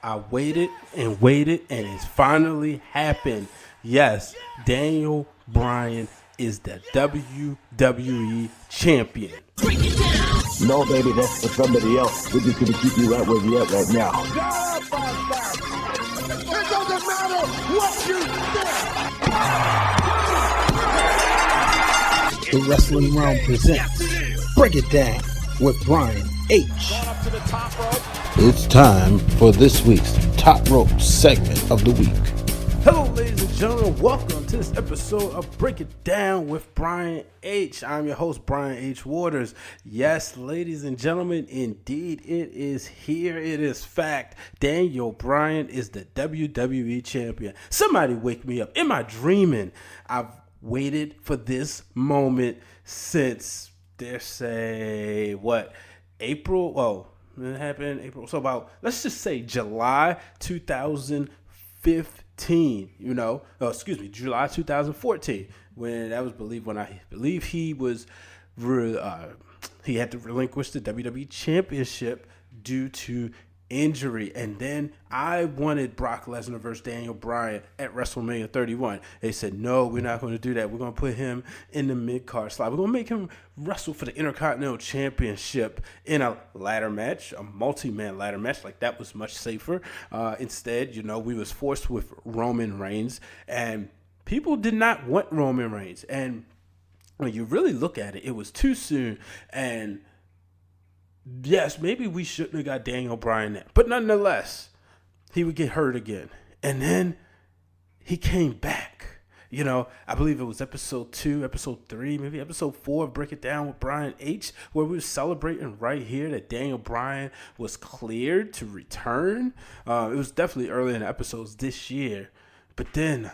I waited and waited, and it's finally happened. Yes, Daniel Bryan is the WWE champion. No, baby, that's for somebody else. We're just going to keep you right where you're at right now. It doesn't matter what you think. The Wrestling Wrealm presents Break It Down with Brian H. It's time for this week's Top Rope segment of the week. Hello, ladies and gentlemen. Welcome to this episode of Break It Down with Brian H. I'm your host, Brian H. Waters. Yes, ladies and gentlemen, indeed, it is here. It is fact. Daniel Bryan is the WWE champion. Somebody wake me up. Am I dreaming? I've waited for this moment since, dare say, April? Oh, it happened in April. So about, let's just say July 2015, July 2014, when I believe he was, he had to relinquish the WWE Championship due to injury. And then I wanted Brock Lesnar versus Daniel Bryan at WrestleMania 31. They said, no, we're not going to do that. We're going to put him in the mid-card slot. We're going to make him wrestle for the Intercontinental Championship in a ladder match, a multi-man ladder match. Like, that was much safer. Instead, we was forced with Roman Reigns, and people did not want Roman Reigns. And when you really look at it, it was too soon. And yes, maybe we shouldn't have got Daniel Bryan there. But nonetheless, he would get hurt again. And then he came back. I believe it was episode 2, episode 3, maybe episode 4 of Break It Down with Brian H., where we were celebrating right here that Daniel Bryan was cleared to return. It was definitely early in the episodes this year. But then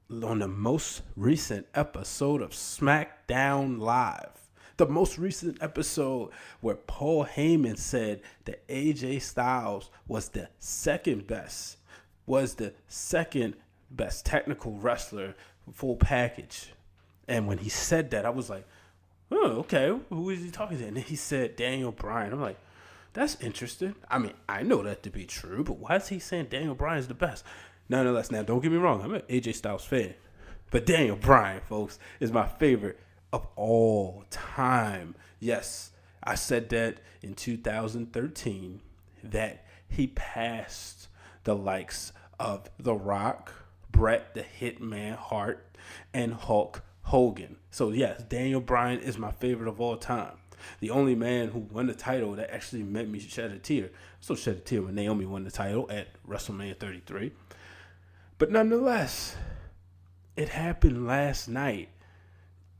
on the most recent episode of SmackDown Live, the most recent episode where Paul Heyman said that AJ Styles was the second best technical wrestler, full package. And when he said that, I was like, oh, okay, who is he talking to? And then he said Daniel Bryan. I'm like, that's interesting. I mean, I know that to be true, but why is he saying Daniel Bryan is the best? Nonetheless, now don't get me wrong, I'm an AJ Styles fan, but Daniel Bryan, folks, is my favorite of all time. Yes, I said that in 2013 that he passed the likes of The Rock, Bret the Hitman Hart, and Hulk Hogan. So yes, Daniel Bryan is my favorite of all time. The only man who won the title that actually made me shed a tear. I still shed a tear when Naomi won the title at WrestleMania 33. But nonetheless, it happened last night.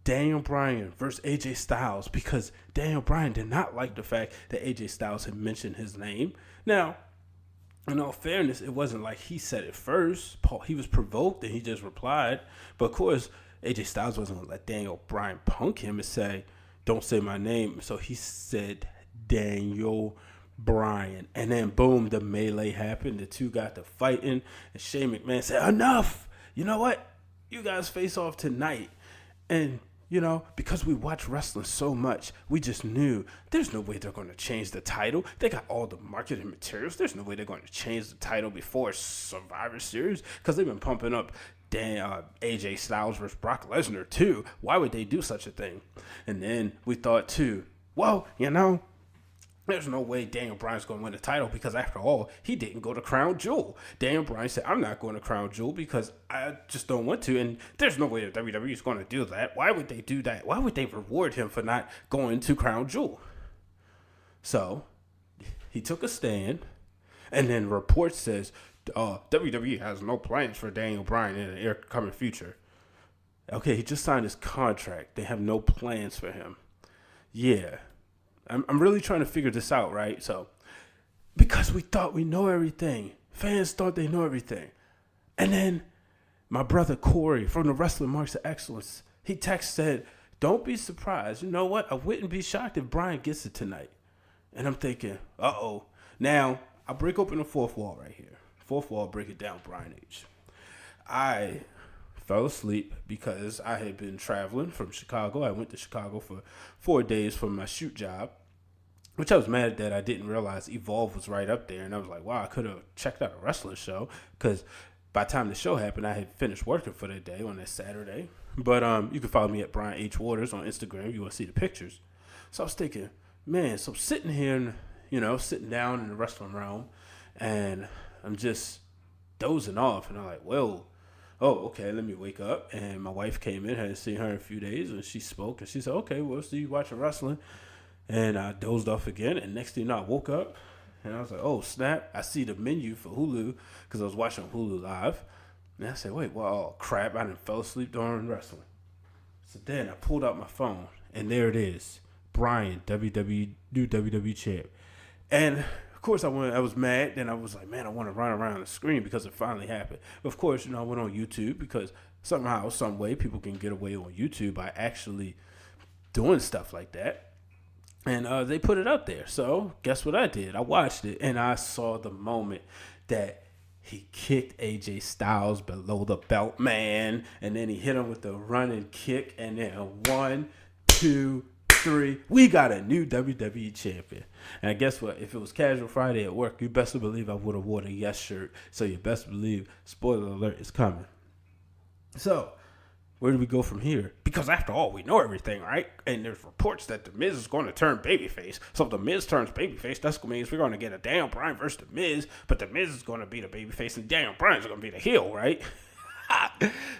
Daniel Bryan versus AJ Styles, because Daniel Bryan did not like the fact that AJ Styles had mentioned his name. Now, in all fairness, it wasn't like he said it first. He was provoked and he just replied. But of course, AJ Styles wasn't going to let Daniel Bryan punk him and say, don't say my name. So he said Daniel Bryan. And then boom, the melee happened. The two got to fighting. And Shane McMahon said, enough. You know what? You guys face off tonight. And because we watch wrestling so much, we just knew there's no way they're going to change the title. They got all the marketing materials. There's no way they're going to change the title before Survivor Series, because they've been pumping up AJ Styles versus Brock Lesnar too. Why would they do such a thing? And then we thought too, well, there's no way Daniel Bryan's going to win the title, because after all, he didn't go to Crown Jewel. Daniel Bryan said, I'm not going to Crown Jewel because I just don't want to. And there's no way that WWE is going to do that. Why would they do that? Why would they reward him for not going to Crown Jewel? So he took a stand, and then reports says WWE has no plans for Daniel Bryan in the coming future. Okay, he just signed his contract. They have no plans for him. Yeah. I'm really trying to figure this out, right? So, because we thought we know everything. Fans thought they know everything. And then my brother Corey from the Wrestling Marks of Excellence, he said, don't be surprised. You know what? I wouldn't be shocked if Bryan gets it tonight. And I'm thinking, uh-oh. Now, I'll break open the fourth wall right here. Fourth wall, break it down, Brian H. I fell asleep because I had been traveling from Chicago. I went to Chicago for 4 days for my shoot job. which I was mad that I didn't realize Evolve was right up there. And I was like, wow, I could have checked out a wrestling show, because by the time the show happened, I had finished working for the day on that Saturday. But you can follow me at Brian H. Waters on Instagram if you want to see the pictures. So I was thinking, man, so I'm sitting here, sitting down in the wrestling realm, and I'm just dozing off. And I'm like, well, okay, let me wake up. And my wife came in, hadn't seen her in a few days, and she spoke. And she said, okay, well, so you watching wrestling? And I dozed off again. And next thing you know, I woke up, and I was like, oh, snap. I see the menu for Hulu, because I was watching Hulu Live. And I said, wait, well, crap, I done fell asleep during wrestling. So then I pulled out my phone, and there it is. Bryan, new WWE champ. And, of course, I was mad. Then I was like, man, I want to run around the screen because it finally happened. Of course, I went on YouTube, because somehow, some way, people can get away on YouTube by actually doing stuff like that. And they put it up there. So guess what I did? I watched it, and I saw the moment that he kicked AJ Styles below the belt, man. And then he hit him with the running kick. And then 1, 2, 3. We got a new WWE champion. And guess what? If it was Casual Friday at work, you best believe I would have worn a yes shirt. So you best believe, spoiler alert, is coming. So where do we go from here? Because after all, we know everything, right? And there's reports that The Miz is going to turn babyface. So if The Miz turns babyface, that means we're going to get a Daniel Bryan versus The Miz. But The Miz is going to be the babyface, and Daniel Bryan's going to be the heel, right?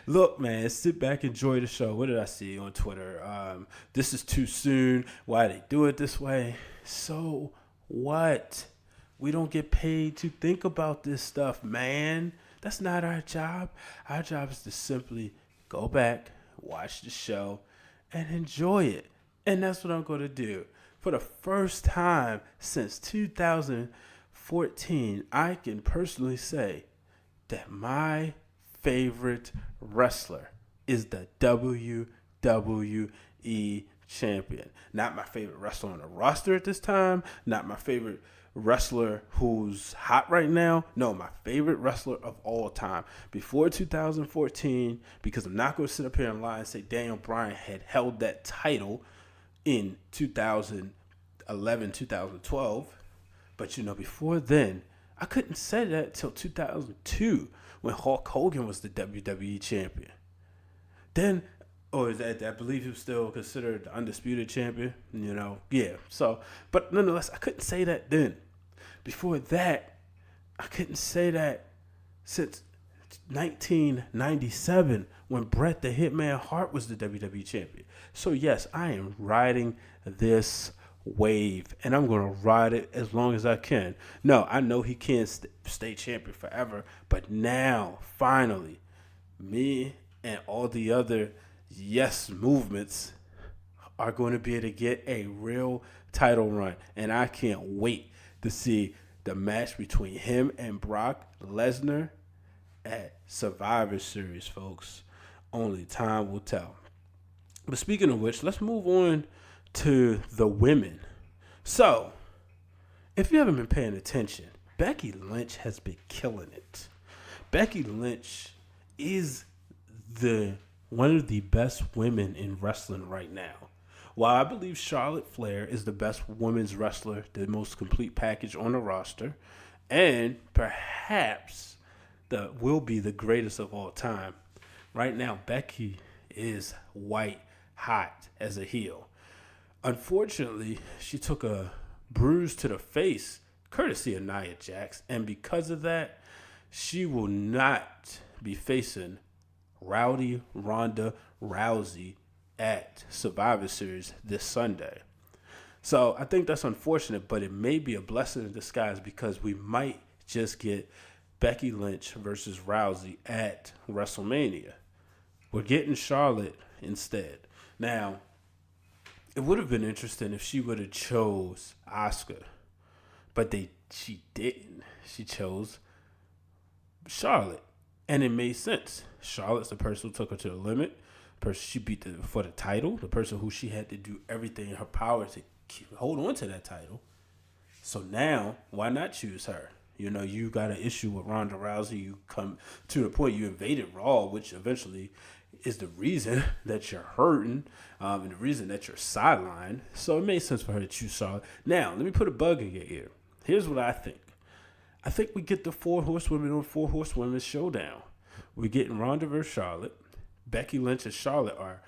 Look, man, sit back, enjoy the show. What did I see on Twitter? This is too soon. Why they do it this way? So what? We don't get paid to think about this stuff, man. That's not our job. Our job is to simply go back, watch the show, and enjoy it. And that's what I'm going to do. For the first time since 2014, I can personally say that my favorite wrestler is the WWE champion. Not my favorite wrestler on the roster at this time. Not my favorite wrestler who's hot right now. No, my favorite wrestler of all time. Before 2014, because I'm not going to sit up here and lie and say Daniel Bryan had held that title in 2011, 2012. But, before then, I couldn't say that till 2002 when Hulk Hogan was the WWE champion. Then, I believe he was still considered the undisputed champion, Yeah, so, but nonetheless, I couldn't say that then. Before that, I couldn't say that since 1997 when Bret the Hitman Hart was the WWE champion. So, yes, I am riding this wave, and I'm going to ride it as long as I can. No, I know he can't stay champion forever, but now, finally, me and all the other yes movements are going to be able to get a real title run, and I can't wait to see the match between him and Brock Lesnar at Survivor Series, folks. Only time will tell. But speaking of which, let's move on to the women. So, if you haven't been paying attention, Becky Lynch has been killing it. Becky Lynch is one of the best women in wrestling right now. While I believe Charlotte Flair is the best women's wrestler, the most complete package on the roster, and perhaps will be the greatest of all time, right now Becky is white hot as a heel. Unfortunately, she took a bruise to the face courtesy of Nia Jax, and because of that, she will not be facing Rowdy Ronda Rousey at Survivor Series this Sunday. So I think that's unfortunate, but it may be a blessing in disguise because we might just get Becky Lynch versus Rousey at WrestleMania. We're getting Charlotte instead. Now, it would have been interesting if she would have chose Asuka, but she didn't. She chose Charlotte, and it made sense. Charlotte's the person who took her to the limit, the person she beat for the title, the person who she had to do everything in her power to hold on to that title. So now, why not choose her? You got an issue with Ronda Rousey. You come to the point you invaded Raw, which eventually is the reason that you're hurting and the reason that you're sidelined. So it made sense for her to choose Charlotte. Now, let me put a bug in your ear. Here's what I think. I think we get the 4 horsewomen on 4 horsewomen showdown. We're getting Ronda versus Charlotte. Becky Lynch and Charlotte are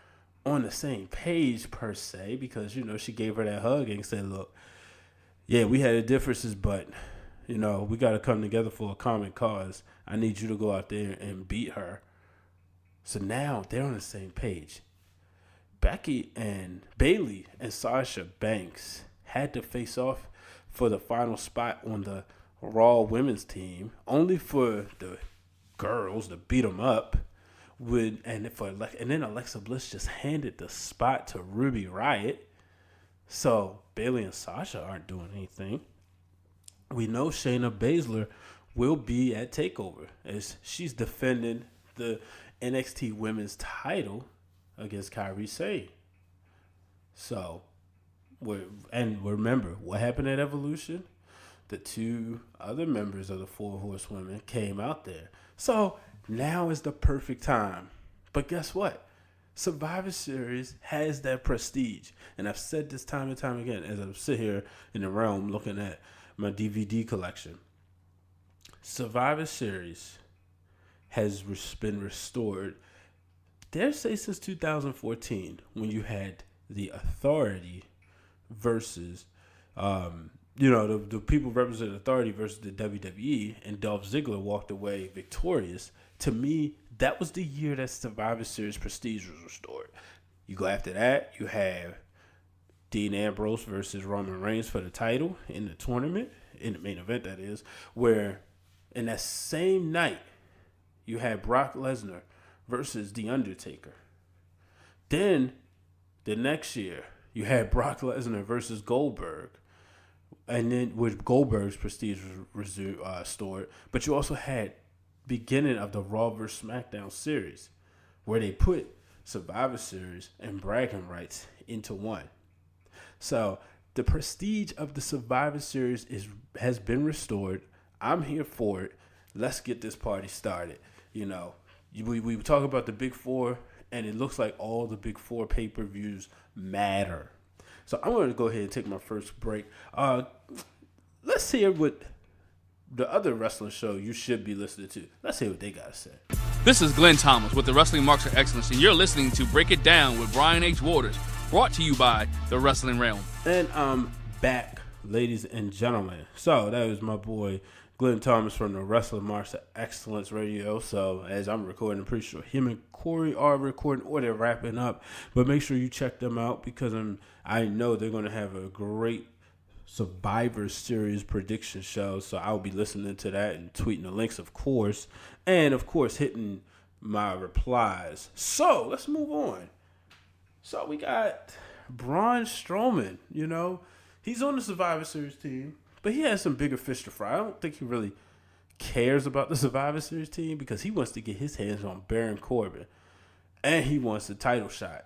on the same page per se because, she gave her that hug and said, look, yeah, we had differences, but, we got to come together for a common cause. I need you to go out there and beat her. So now they're on the same page. Bayley and Sasha Banks had to face off for the final spot on the Raw women's team, only for the girls to beat them up. And then Alexa Bliss just handed the spot to Ruby Riott. So Bayley and Sasha aren't doing anything. We know Shayna Baszler will be at TakeOver as she's defending the NXT Women's title against Kairi Sane. So, remember what happened at Evolution? The 2 other members of the 4 horsewomen came out there. So now is the perfect time. But guess what? Survivor Series has that prestige. And I've said this time and time again as I sit here in the Wrealm looking at my DVD collection. Survivor Series has been restored, dare say, since 2014, when you had the Authority versus, the people representing Authority versus the WWE, and Dolph Ziggler walked away victorious. To me, that was the year that Survivor Series prestige was restored. You go after that, you have Dean Ambrose versus Roman Reigns for the title in the tournament, in the main event, that is, where in that same night, you had Brock Lesnar versus The Undertaker. Then, the next year, you had Brock Lesnar versus Goldberg. And then with Goldberg's prestige was restored. But you also had beginning of the Raw vs. SmackDown series, where they put Survivor Series and bragging rights into one. So, the prestige of the Survivor Series has been restored. I'm here for it. Let's get this party started. We talk about the Big 4, and it looks like all the Big 4 pay-per-views matter. So I'm going to go ahead and take my first break. Let's hear what the other wrestling show you should be listening to. Let's hear what they got to say. This is Glenn Thomas with the Wrestling Marks of Excellence, and you're listening to Break It Down with Brian H. Waters, brought to you by the Wrestling Wrealm. And I'm back, ladies and gentlemen. So that was my boy Glenn Thomas from the Wrestling Marks of Excellence Radio. So as I'm recording, I'm pretty sure him and Corey are recording or they're wrapping up. But make sure you check them out because I know they're going to have a great Survivor Series prediction show. So I'll be listening to that and tweeting the links, of course. And, of course, hitting my replies. So let's move on. So we got Braun Strowman, He's on the Survivor Series team. But he has some bigger fish to fry. I don't think he really cares about the Survivor Series team because he wants to get his hands on Baron Corbin. And he wants a title shot.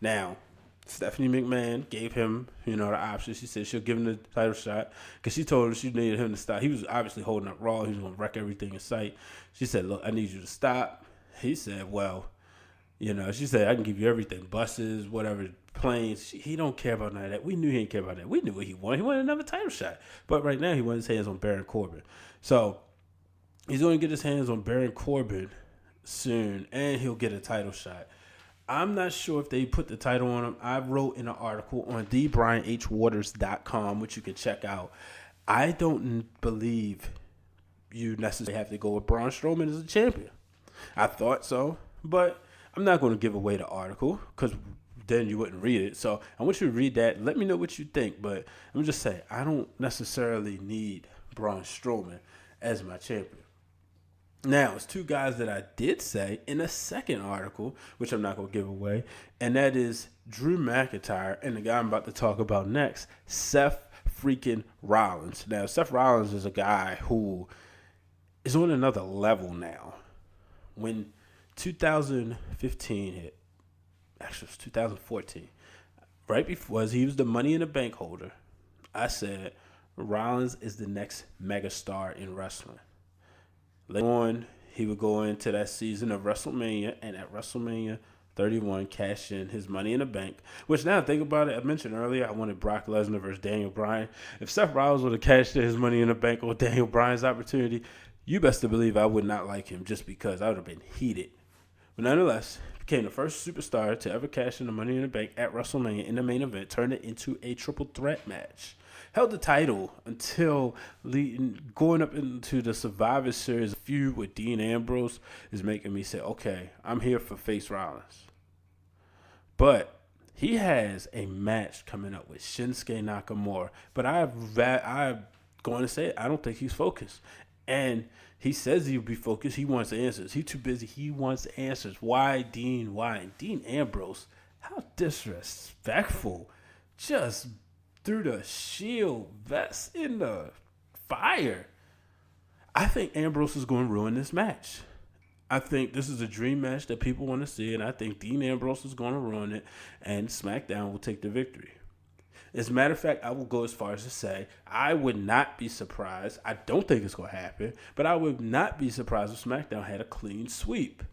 Now, Stephanie McMahon gave him, the option. She said she'll give him the title shot because she told him she needed him to stop. He was obviously holding up Raw. He was going to wreck everything in sight. She said, look, I need you to stop. He said, well, she said, I can give you everything. Buses, whatever, planes. He don't care about none of that. We knew he didn't care about that. We knew what he wanted. He wanted another title shot. But right now, he wants his hands on Baron Corbin. So, he's going to get his hands on Baron Corbin soon, and he'll get a title shot. I'm not sure if they put the title on him. I wrote in an article on thebrianhwaters.com, which you can check out. I don't believe you necessarily have to go with Braun Strowman as a champion. I thought so, but I'm not going to give away the article because then you wouldn't read it. So I want you to read that. Let me know what you think. But let me just say, I don't necessarily need Braun Strowman as my champion. Now, it's 2 guys that I did say in a second article, which I'm not going to give away, and that is Drew McIntyre and the guy I'm about to talk about next, Seth freaking Rollins. Now, Seth Rollins is a guy who is on another level now. When 2015 hit, actually it was 2014, right before he was the Money in the Bank holder, I said Rollins is the next megastar in wrestling. Later on, he would go into that season of WrestleMania, and at WrestleMania 31, cash in his Money in the Bank. Which, now think about it, I mentioned earlier I wanted Brock Lesnar versus Daniel Bryan. If Seth Rollins would have cashed in his Money in the Bank on Daniel Bryan's opportunity, you best to believe I would not like him, just because I would have been heated. But nonetheless, became the first superstar to ever cash in the Money in the Bank at WrestleMania in the main event, turned it into a triple threat match. Held the title until going up into the Survivor Series feud with Dean Ambrose is making me say, okay, I'm here for face Rollins. But he has a match coming up with Shinsuke Nakamura. But I'm going to say it, I don't think he's focused. And he says he'll be focused. He wants answers. He's too busy. He wants answers. Why, Dean? Why? And Dean Ambrose, how disrespectful. Just threw the shield vest in the fire. I think Ambrose is going to ruin this match. I think this is a dream match that people want to see, and I think Dean Ambrose is going to ruin it, and SmackDown will take the victory. As a matter of fact, I will go as far as to say I would not be surprised. I don't think it's going to happen, but I would not be surprised if SmackDown had a clean sweep.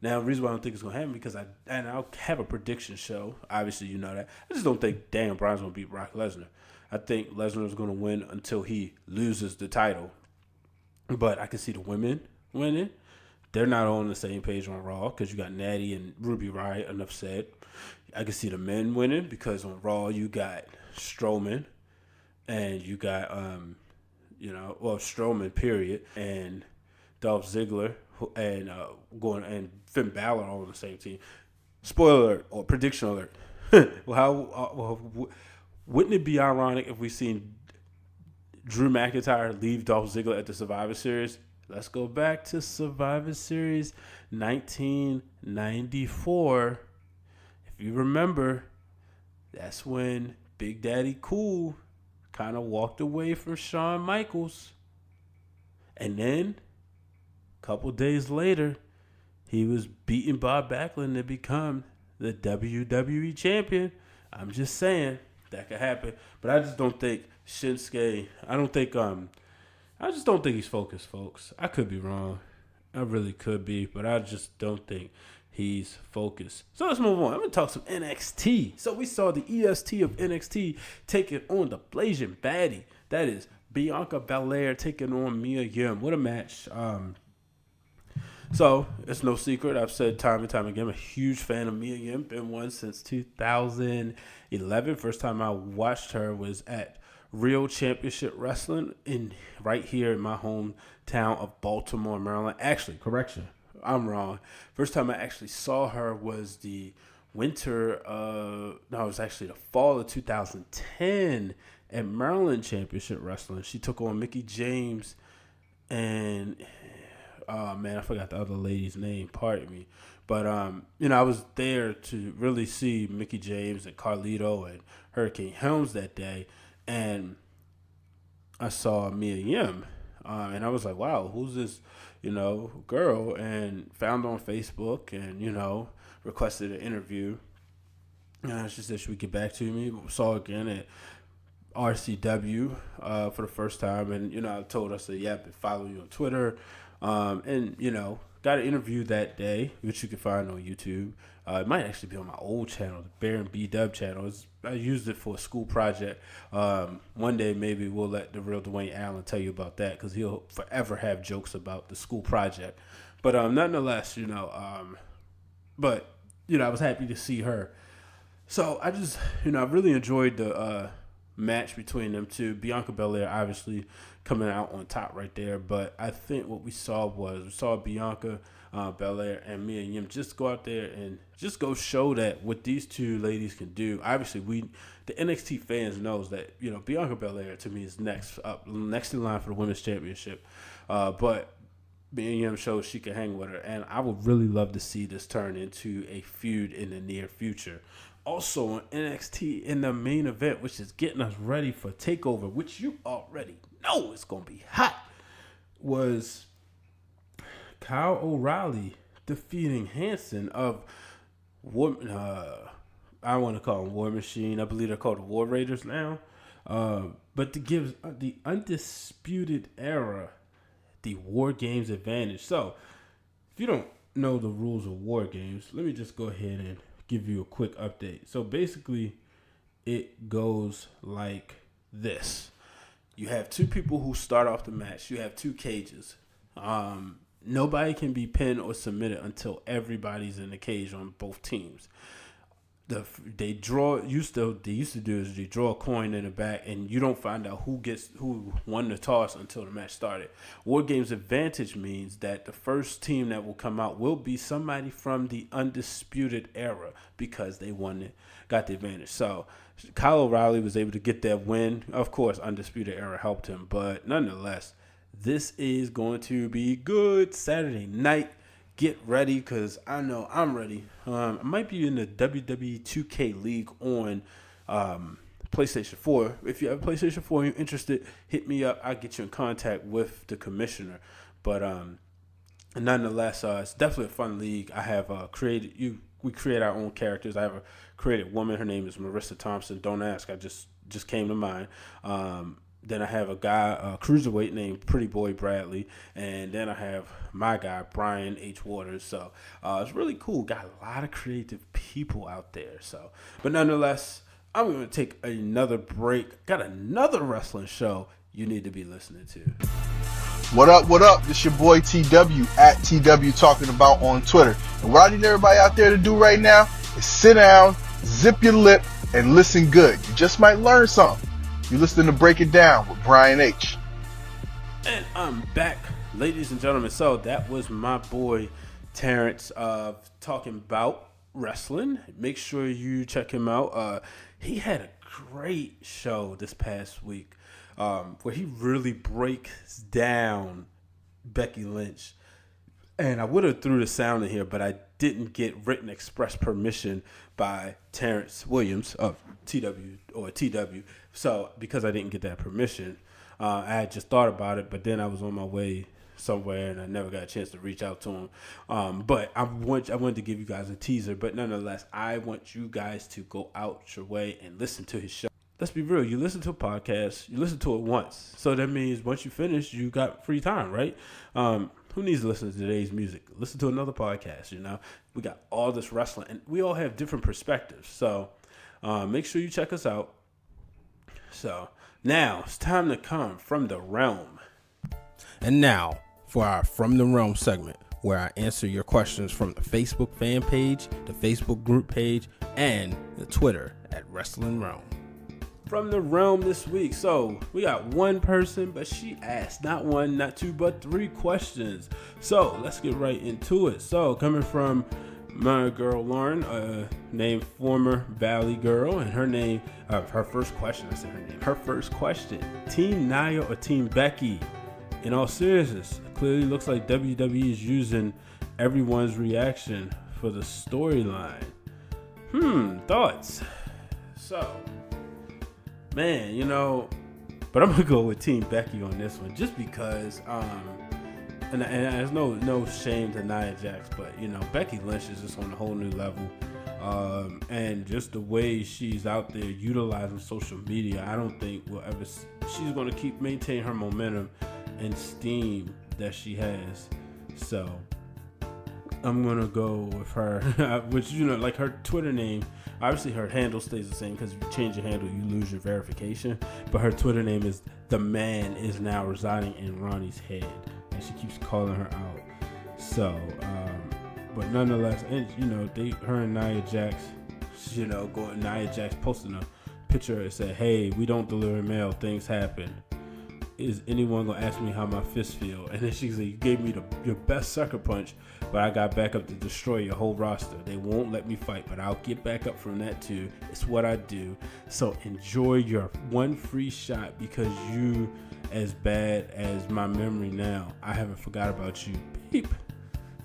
Now, the reason why I don't think it's going to happen because I'll have a prediction show. Obviously, you know that. I just don't think Daniel Bryan's going to beat Brock Lesnar. I think Lesnar is going to win until he loses the title. But I can see the women winning. They're not on the same page on Raw because you got Natty and Ruby Riott, enough said. I can see the men winning because on Raw you got Strowman and you got, Strowman, period, and Dolph Ziggler and Finn Balor all on the same team. Spoiler alert, or prediction alert. Wouldn't it be ironic if we seen Drew McIntyre leave Dolph Ziggler at the Survivor Series? Let's go back to Survivor Series 1994. If you remember, that's when Big Daddy Cool kind of walked away from Shawn Michaels. And then, a couple days later, he was beating Bob Backlund to become the WWE champion. I'm just saying, that could happen. But I just don't think Shinsuke, I just don't think he's focused, folks. I could be wrong. I really could be, but I just don't think he's focused. So let's move on. I'm going to talk some NXT. So we saw the EST of NXT taking on the Blazing Baddie. That is Bianca Belair taking on Mia Yim. What a match. So it's no secret. I've said time and time again, I'm a huge fan of Mia Yim. Been one since 2011. First time I watched her was at Real Championship Wrestling right here in my hometown of Baltimore, Maryland. Actually, correction, I'm wrong. First time I actually saw her was the it was actually the fall of 2010 at Maryland Championship Wrestling. She took on Mickie James and, I forgot the other lady's name, pardon me. But, I was there to really see Mickie James and Carlito and Hurricane Helms that day. And I saw Mia Yim, and I was like, wow, who's this, girl? And found her on Facebook and, requested an interview. And she said she would get back to me. Saw her again at RCW for the first time. And, I told her, I said, yeah, I've been following you on Twitter. Got an interview that day, which you can find on YouTube. It might actually be on my old channel, the Baron B-Dub channel. I used it for a school project. One day maybe we'll let the real Dwayne Allen tell you about that because he'll forever have jokes about the school project. But nonetheless, I was happy to see her. So I just, I really enjoyed the match between them two. Bianca Belair obviously coming out on top right there. But I think what we saw Bianca Belair and Mia Yim just go out there and just go show that what these two ladies can do. Obviously, the NXT fans knows that Bianca Belair to me is next in line for the women's championship. But Mia Yim shows she can hang with her, and I would really love to see this turn into a feud in the near future. Also on NXT in the main event, which is getting us ready for TakeOver, which you already know is gonna be hot, was Kyle O'Reilly defeating Hanson of I want to call him War Machine. I believe they're called the War Raiders now. But to give the Undisputed Era the War Games advantage. So, if you don't know the rules of War Games, let me just go ahead and give you a quick update. So, basically, it goes like this. You have two people who start off the match. You have two cages. Nobody can be pinned or submitted until everybody's in the cage on both teams. They used to do is they draw a coin in the back, and you don't find out who won the toss until the match started. War Games advantage means that the first team that will come out will be somebody from the Undisputed Era because they got the advantage. So Kyle O'Reilly was able to get that win. Of course, Undisputed Era helped him, but nonetheless, this is going to be good. Saturday night. Get ready, because I know I'm ready. I might be in the WWE 2K League on PlayStation 4. If you have PlayStation 4 and you're interested, hit me up. I'll get you in contact with the commissioner. But nonetheless, it's definitely a fun league. I have we create our own characters. I have a created woman. Her name is Marissa Thompson. Don't ask. I just came to mind. Then I have a guy, a cruiserweight named Pretty Boy Bradley. And then I have my guy, Brian H. Waters. So it's really cool. Got a lot of creative people out there. So, but nonetheless, I'm going to take another break. Got another wrestling show you need to be listening to. What up? This your boy TW at TW Talking About on Twitter. And what I need everybody out there to do right now is sit down, zip your lip, and listen good. You just might learn something. You're listening to Break It Down with Brian H. And I'm back, ladies and gentlemen. So that was my boy Terrence talking about wrestling. Make sure you check him out. He had a great show this past week where he really breaks down Becky Lynch. And I would have threw the sound in here, but I didn't get written express permission by Terrence Williams of TW. So because I didn't get that permission, I had just thought about it, but then I was on my way somewhere and I never got a chance to reach out to him. But I wanted to give you guys a teaser, but nonetheless, I want you guys to go out your way and listen to his show. Let's be real. You listen to a podcast, you listen to it once. So that means once you finish, you got free time, right? Who needs to listen to today's music? Listen to another podcast, We got all this wrestling, and we all have different perspectives. So make sure you check us out. So now it's time to come from the Wrealm. And now for our From the Realm segment, where I answer your questions from the Facebook fan page, the Facebook group page, and the Twitter at Wrestling Realm. From the Wrealm this week. So we got one person, but she asked not one, not two, but 3 questions. So let's get right into it. So coming from my girl Lauren, named former Valley Girl, and her first question, her first question, Team Nia or Team Becky? In all seriousness, it clearly looks like WWE is using everyone's reaction for the storyline. Thoughts? So, man, but I'm going to go with Team Becky on this one just because, and there's no shame to Nia Jax, but, Becky Lynch is just on a whole new level. And just the way she's out there utilizing social media, I don't think she's going to maintain her momentum and steam that she has. So I'm going to go with her, which, like her Twitter name, obviously her handle stays the same because if you change your handle, you lose your verification. But her Twitter name is The Man Is Now Residing in Ronnie's Head. And she keeps calling her out. So, but nonetheless, and her and Nia Jax, Nia Jax posting a picture that said, "Hey, we don't deliver mail, things happen. Is anyone gonna ask me how my fists feel?" And then she's like, "You gave me your best sucker punch, but I got back up to destroy your whole roster. They won't let me fight, but I'll get back up from that too. It's what I do. So enjoy your one free shot because you, as bad as my memory now, I haven't forgot about you." Beep.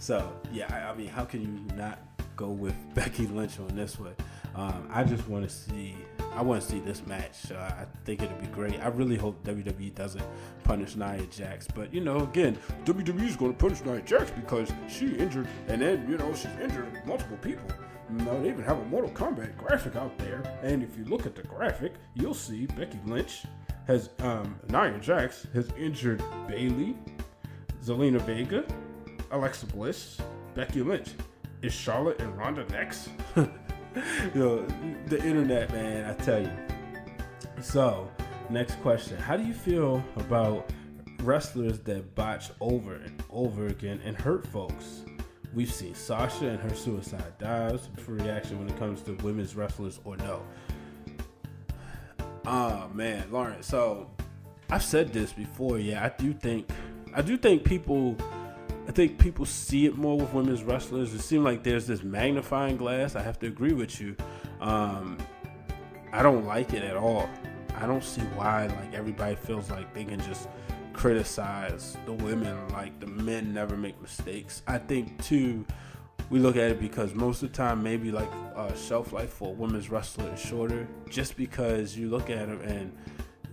So yeah, I mean, how can you not go with Becky Lynch on this one? I just want to see. I want to see this match. I think it'll be great. I really hope WWE doesn't punish Nia Jax. But, again, WWE is going to punish Nia Jax because she injured, and then, she's injured multiple people. They even have a Mortal Kombat graphic out there. And if you look at the graphic, you'll see Becky Lynch Nia Jax has injured Bayley, Zelina Vega, Alexa Bliss, Becky Lynch. Is Charlotte and Ronda next? Yo, the internet, man, I tell you. So, next question. How do you feel about wrestlers that botch over and over again and hurt folks? We've seen Sasha and her suicide dives. For reaction when it comes to women's wrestlers or no? Man, Lawrence. So, I've said this before. Yeah, I do think people see it more with women's wrestlers. It seems like there's this magnifying glass. I have to agree with you. I don't like it at all. I don't see why like everybody feels like they can just criticize the women like the men never make mistakes. I think too, we look at it because most of the time maybe like shelf life for a women's wrestler is shorter, just because you look at them and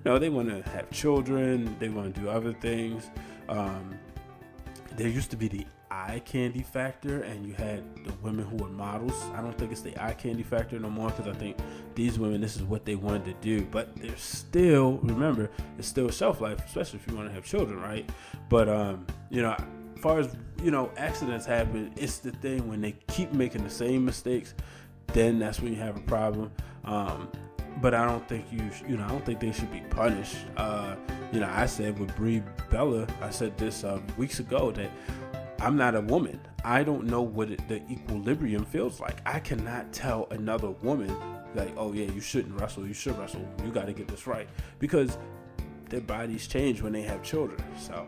they want to have children, they want to do other things. There used to be the eye candy factor, and you had the women who were models. I don't think it's the eye candy factor no more, because I think these women, this is what they wanted to do. But there's still, remember, it's still shelf life, especially if you want to have children, right? But as far as accidents happen, it's the thing when they keep making the same mistakes, then that's when you have a problem. But I don't think I don't think they should be punished. I said with Brie Bella, I said this weeks ago, that I'm not a woman. I don't know what the equilibrium feels like. I cannot tell another woman like, oh yeah, you shouldn't wrestle, you should wrestle, you got to get this right, because their bodies change when they have children. So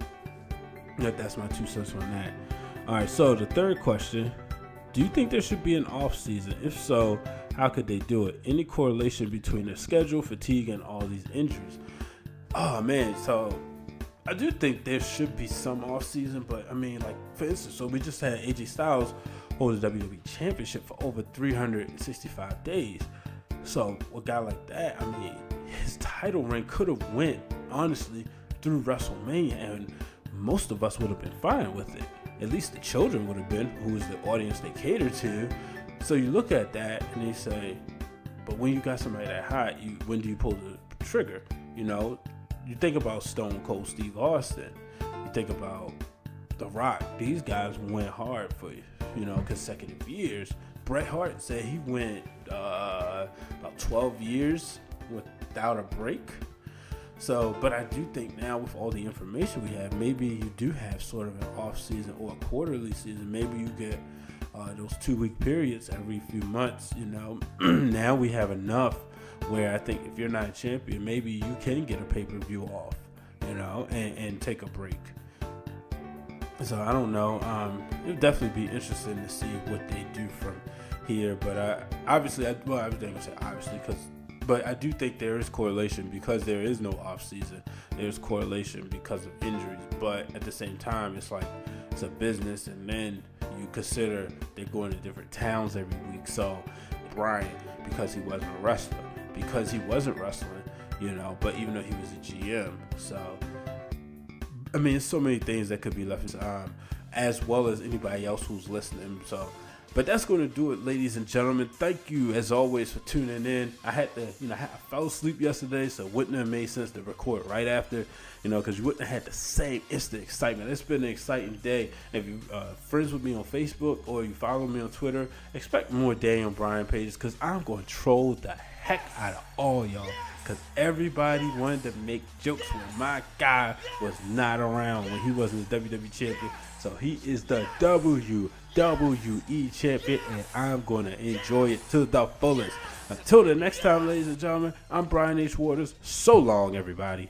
that's my 2 cents on that. All right, so the third question: do you think there should be an off season? If so, how could they do it? Any correlation between their schedule, fatigue, and all these injuries? Oh man, so I do think there should be some off season, but I mean, like for instance, so we just had AJ Styles hold the WWE Championship for over 365 days. So a guy like that, I mean, his title reign could have went honestly through WrestleMania, and most of us would have been fine with it. At least the children would have been, who is the audience they cater to. So you look at that and you say, but when you got somebody that hot, when do you pull the trigger? You think about Stone Cold Steve Austin. You think about The Rock. These guys went hard for consecutive years. Bret Hart said he went about 12 years without a break. So, but I do think now with all the information we have, maybe you do have sort of an off season or a quarterly season. Maybe you get those 2-week periods every few months. Now we have enough where I think if you're not a champion, maybe you can get a pay-per-view off, and take a break. So I don't know. It'll definitely be interesting to see what they do from here. But I was going to say obviously, but I do think there is correlation because there is no off season. There's correlation because of injuries. But at the same time, it's like it's a business, and then you consider they're going to different towns every week. So Bryan, because he wasn't a wrestler, because he wasn't wrestling, but even though he was a GM. So, I mean, there's so many things that could be left, as well as anybody else who's listening. So, but that's going to do it, ladies and gentlemen. Thank you, as always, for tuning in. I had to, I fell asleep yesterday, so it wouldn't have made sense to record right after, because you wouldn't have had the same instant excitement. It's been an exciting day. If you're friends with me on Facebook or you follow me on Twitter, expect more Daniel Bryan pages, because I'm going to troll the heck out of all y'all, because everybody wanted to make jokes when my guy was not around, when he wasn't the WWE champion. So he is the WWE champion, and I'm going to enjoy it to the fullest. Until the next time, ladies and gentlemen, I'm Brian H. Waters. So long, everybody.